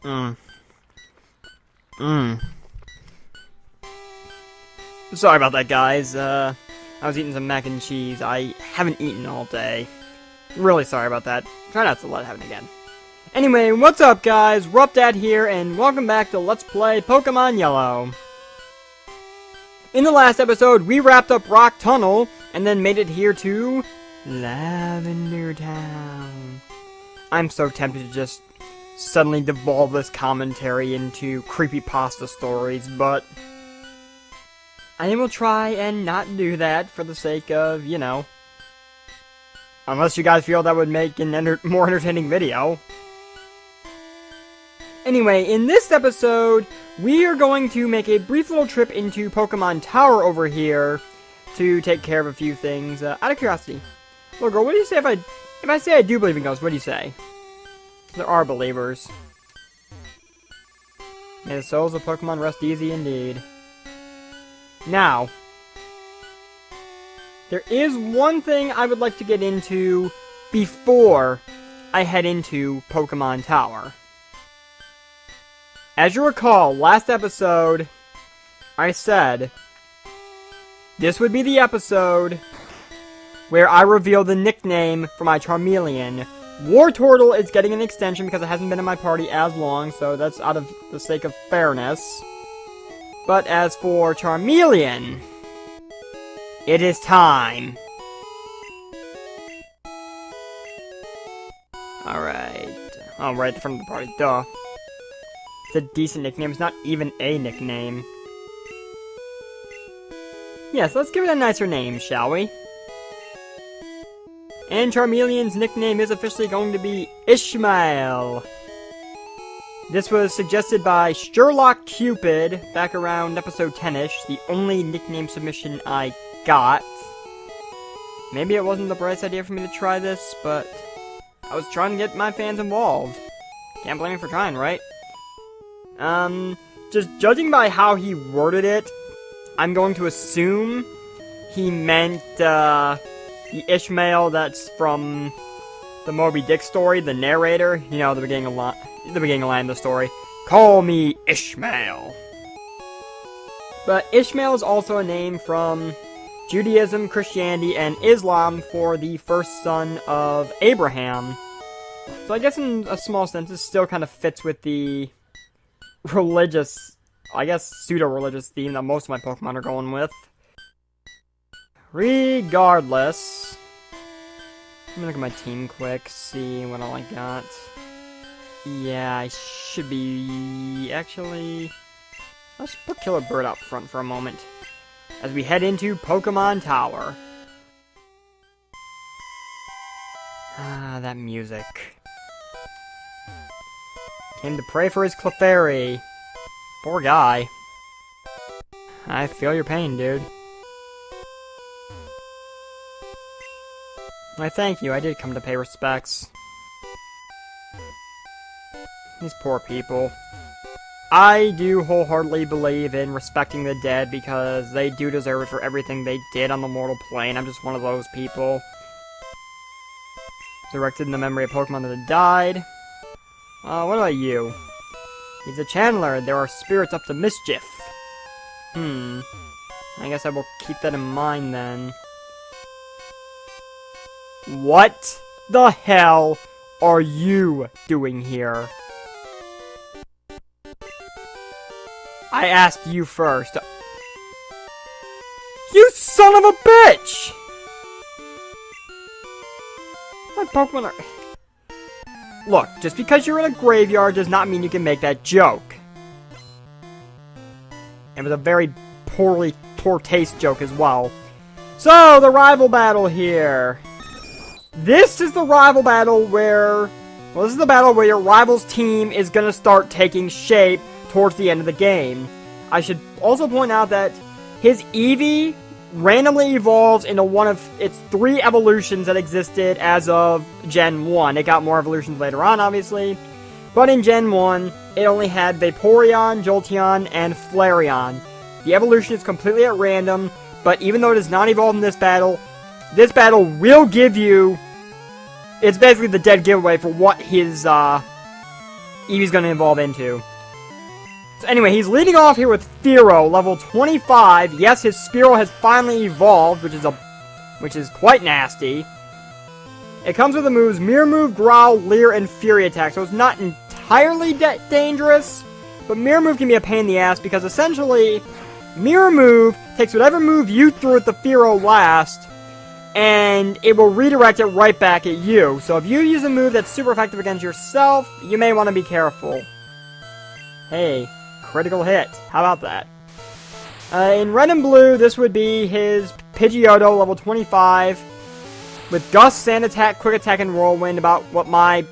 Mmm. Mmm. Sorry about that, guys. I was eating some mac and cheese. I haven't eaten all day. Really sorry about that. Try not to let it happen again. Anyway, what's up, guys? RuppDat here, and welcome back to Let's Play Pokemon Yellow. In the last episode, we wrapped up Rock Tunnel, and then made it here to Lavender Town. I'm so tempted to just suddenly devolve this commentary into creepypasta stories, but I will try and not do that for the sake of, you know, unless you guys feel that would make an more entertaining video. Anyway, in this episode, we are going to make a brief little trip into Pokemon Tower over here to take care of a few things. Out of curiosity, little girl, what do you say if I say I do believe in ghosts? What do you say? There are believers. May the souls of Pokemon rest easy indeed. Now, there is one thing I would like to get into before I head into Pokemon Tower. As you recall, last episode, I said this would be the episode where I reveal the nickname for my Charmeleon. Wartortle is getting an extension because it hasn't been in my party as long, so that's out of the sake of fairness. But as for Charmeleon, it is time. Alright. Oh, right in front of the party. Duh. It's a decent nickname. It's not even a nickname. Yes, let's give it a nicer name, shall we? And Charmeleon's nickname is officially going to be Ishmael. This was suggested by Sherlock Cupid back around episode 10-ish, the only nickname submission I got. Maybe it wasn't the brightest idea for me to try this, but I was trying to get my fans involved. Can't blame me for trying, right? Just judging by how he worded it, I'm going to assume he meant, the Ishmael that's from the Moby Dick story, the narrator, you know, the beginning of line of the story. Call me Ishmael. But Ishmael is also a name from Judaism, Christianity, and Islam for the first son of Abraham. So I guess in a small sense, it still kind of fits with the religious, I guess pseudo-religious theme that most of my Pokemon are going with. Regardless, let me look at my team quick, see what all I got. Yeah, I should be... Actually, let's put Killer Bird up front for a moment as we head into Pokemon Tower. Ah, that music. Came to pray for his Clefairy. Poor guy. I feel your pain, dude. Why, thank you, I did come to pay respects. These poor people. I do wholeheartedly believe in respecting the dead because they do deserve it for everything they did on the mortal plane. I'm just one of those people. Resurrected in the memory of Pokemon that have died. What about you? He's a channeler. There are spirits up to mischief. I guess I will keep that in mind then. What the hell are you doing here? I asked you first. You son of a bitch! My Pokemon are... Look, just because you're in a graveyard does not mean you can make that joke. It was a very poor taste joke as well. So, the rival battle here. This is the rival battle where... Well, this is the battle where your rival's team is going to start taking shape towards the end of the game. I should also point out that his Eevee randomly evolves into one of its 3 evolutions that existed as of Gen 1. It got more evolutions later on, obviously. But in Gen 1, it only had Vaporeon, Jolteon, and Flareon. The evolution is completely at random, but even though it is not evolved in this battle will give you... It's basically the dead giveaway for what his Eevee's gonna evolve into. So anyway, he's leading off here with Fearow, level 25. Yes, his Spearow has finally evolved, which is quite nasty. It comes with the moves Mirror Move, Growl, Leer, and Fury Attack, so it's not entirely dangerous, but Mirror Move can be a pain in the ass because essentially, Mirror Move takes whatever move you threw at the Fearow last, and it will redirect it right back at you. So if you use a move that's super effective against yourself, you may want to be careful. Hey, critical hit. How about that? In Red and Blue, this would be his Pidgeotto, level 25, with Gust, Sand Attack, Quick Attack, and Whirlwind, about what my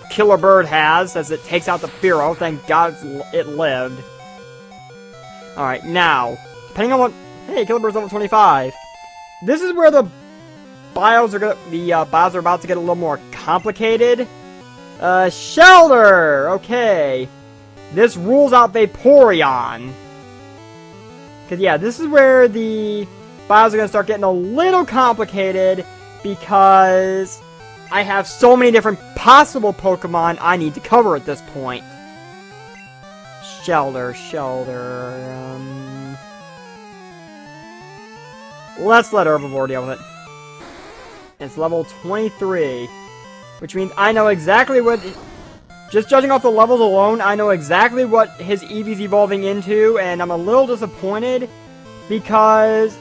Killer Bird has, as it takes out the Fearow. Thank God it lived. Alright, now, depending on what... Hey, Killer Bird's level 25. This is where the bios are about to get a little more complicated. Shelter! Okay. This rules out Vaporeon. Because, yeah, this is where the bios are going to start getting a little complicated, because I have so many different possible Pokemon I need to cover at this point. Shelter. Let's let Herbivore deal with it. It's level 23, which means I know exactly what... Just judging off the levels alone, I know exactly what his Eevee's evolving into, and I'm a little disappointed, because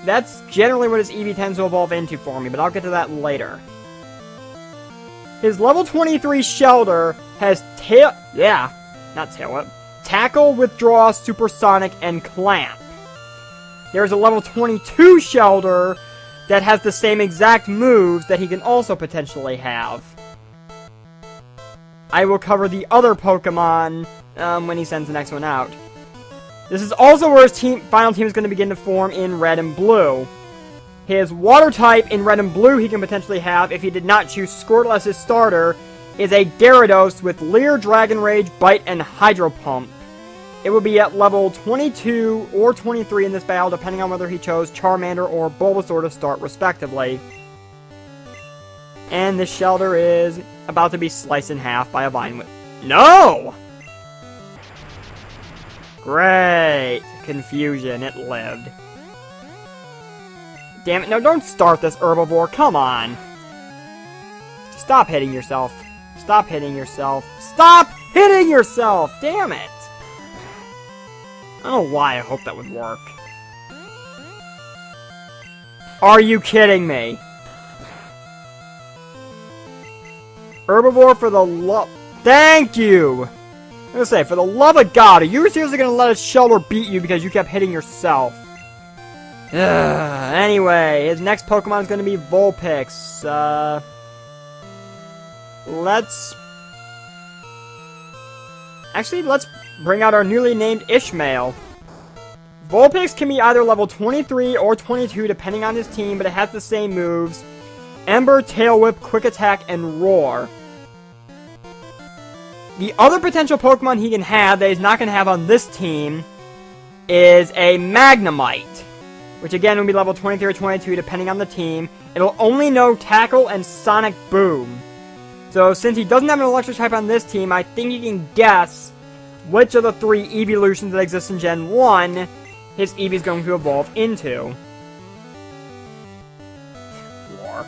that's generally what his Eevee tends to evolve into for me, but I'll get to that later. His level 23 Shelter has Tackle, Withdraw, Supersonic, and Clamp. There's a level 22 Shelter that has the same exact moves that he can also potentially have. I will cover the other Pokemon when he sends the next one out. This is also where his final team is going to begin to form in Red and Blue. His Water type in Red and Blue he can potentially have, if he did not choose Squirtle as his starter, is a Gyarados with Leer, Dragon Rage, Bite, and Hydro Pump. It will be at level 22 or 23 in this battle, depending on whether he chose Charmander or Bulbasaur to start, respectively. And this Shelter is about to be sliced in half by a Vine Whip. No! Great. Confusion. It lived. Damn it. No, don't start this, Herbivore. Come on. Stop hitting yourself. Stop hitting yourself. Stop hitting yourself! Damn it. I don't know why I hope that would work. Are you kidding me? Herbivore, for the love... Thank you! I'm gonna say, for the love of God, are you seriously gonna let a Shelter beat you because you kept hitting yourself? Anyway, his next Pokemon is gonna be Vulpix. Let's bring out our newly named Ishmael. Vulpix can be either level 23 or 22 depending on his team, but it has the same moves: Ember, Tail Whip, Quick Attack, and Roar. The other potential Pokemon he can have that he's not going to have on this team is a Magnemite, which again will be level 23 or 22 depending on the team. It'll only know Tackle and Sonic Boom. So since he doesn't have an electric type on this team, I think you can guess which of the three evolutions that exist in Gen 1 his Eevee is going to evolve into. Roar.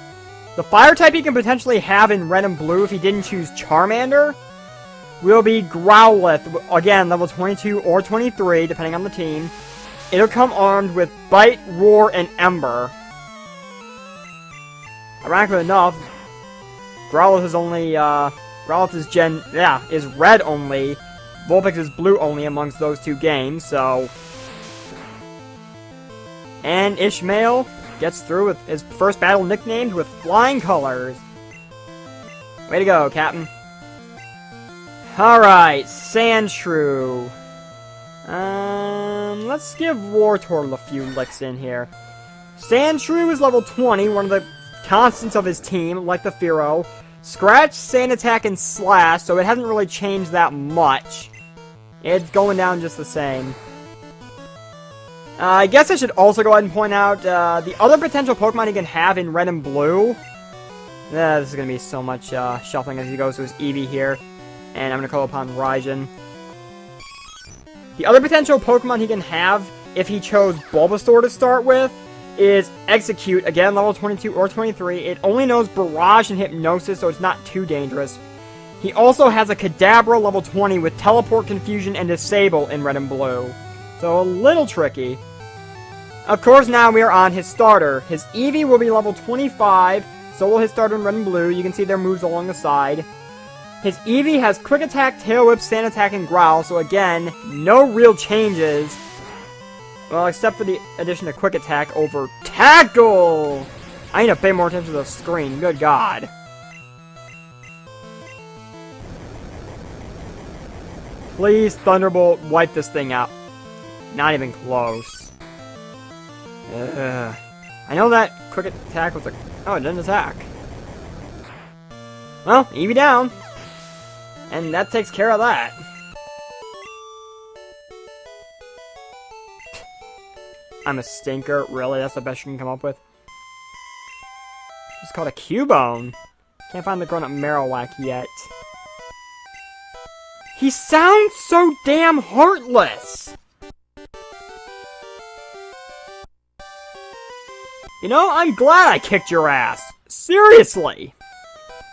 The Fire type he can potentially have in Red and Blue if he didn't choose Charmander will be Growlithe, again, level 22 or 23, depending on the team. It'll come armed with Bite, Roar, and Ember. Ironically enough, Growlithe is only, Growlithe is Red only. Vulpix is Blue only amongst those two games, so... And Ishmael gets through with his first battle nicknamed with Flying Colors. Way to go, Captain. Alright, Sandshrew. Let's give Wartortle a few licks in here. Sandshrew is level 20, one of the constants of his team, like the Fearow. Scratch, Sand Attack, and Slash, so it hasn't really changed that much. It's going down just the same. I guess I should also go ahead and point out the other potential Pokemon he can have in Red and Blue. This is going to be so much shuffling as he goes to his Eevee here. And I'm going to call upon Raijin. The other potential Pokemon he can have, if he chose Bulbasaur to start with, is Execute, again, level 22 or 23. It only knows Barrage and Hypnosis, so it's not too dangerous. He also has a Kadabra level 20 with Teleport, Confusion, and Disable in Red and Blue. So a little tricky. Of course, now we are on his starter. His Eevee will be level 25, so will his starter in Red and Blue. You can see their moves along the side. His Eevee has Quick Attack, Tail Whip, Sand Attack, and Growl, so again, no real changes. Well, except for the addition of Quick Attack over Tackle! I need to pay more attention to the screen, good god. Please, Thunderbolt, wipe this thing out. Not even close. Ugh. I know that Quick Attack was a... Oh, it didn't attack. Well, Eevee down. And that takes care of that. I'm a stinker. Really? That's the best you can come up with? It's called a Cubone. Can't find the grown-up Marowak yet. He sounds so damn heartless! You know, I'm glad I kicked your ass. Seriously!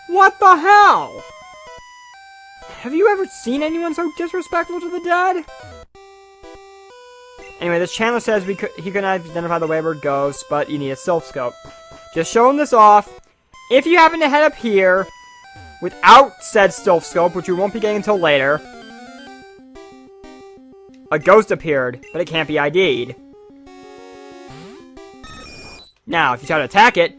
What the hell? Have you ever seen anyone so disrespectful to the dead? Anyway, this channel says he couldn't identify the wayward ghost, but you need a Silph Scope. Just showing this off. If you happen to head up here, without said Silph Scope, which you won't be getting until later, a ghost appeared, but it can't be ID'd. Now, if you try to attack it,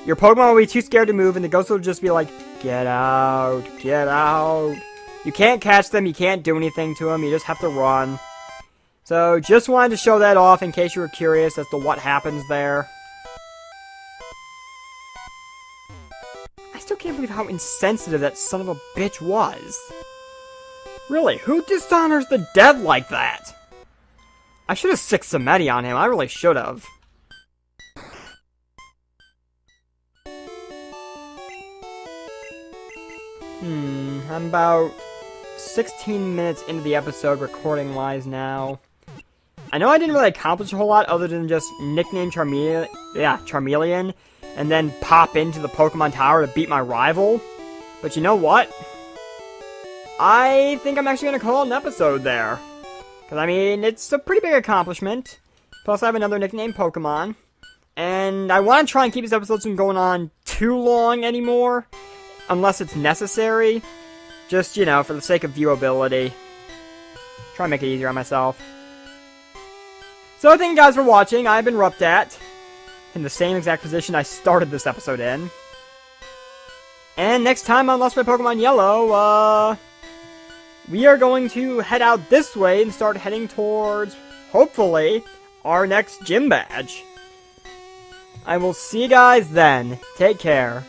your Pokemon will be too scared to move, and the ghost will just be like, get out, get out. You can't catch them, you can't do anything to them, you just have to run. So, just wanted to show that off in case you were curious as to what happens there. I still can't believe how insensitive that son of a bitch was. Really, who dishonors the dead like that? I should have sicked Samedi on him, I really should have. I'm about 16 minutes into the episode recording-wise now. I know I didn't really accomplish a whole lot other than just nickname Charmeleon, and then pop into the Pokemon Tower to beat my rival. But you know what? I think I'm actually going to call it an episode there. Because, I mean, it's a pretty big accomplishment. Plus, I have another nickname Pokemon. And I want to try and keep these episodes from going on too long anymore. Unless it's necessary. Just, you know, for the sake of viewability. Try and make it easier on myself. So thank you guys for watching. I've been RuppDat. In the same exact position I started this episode in. And next time on Lost My Pokemon Yellow, we are going to head out this way and start heading towards, hopefully, our next gym badge. I will see you guys then. Take care.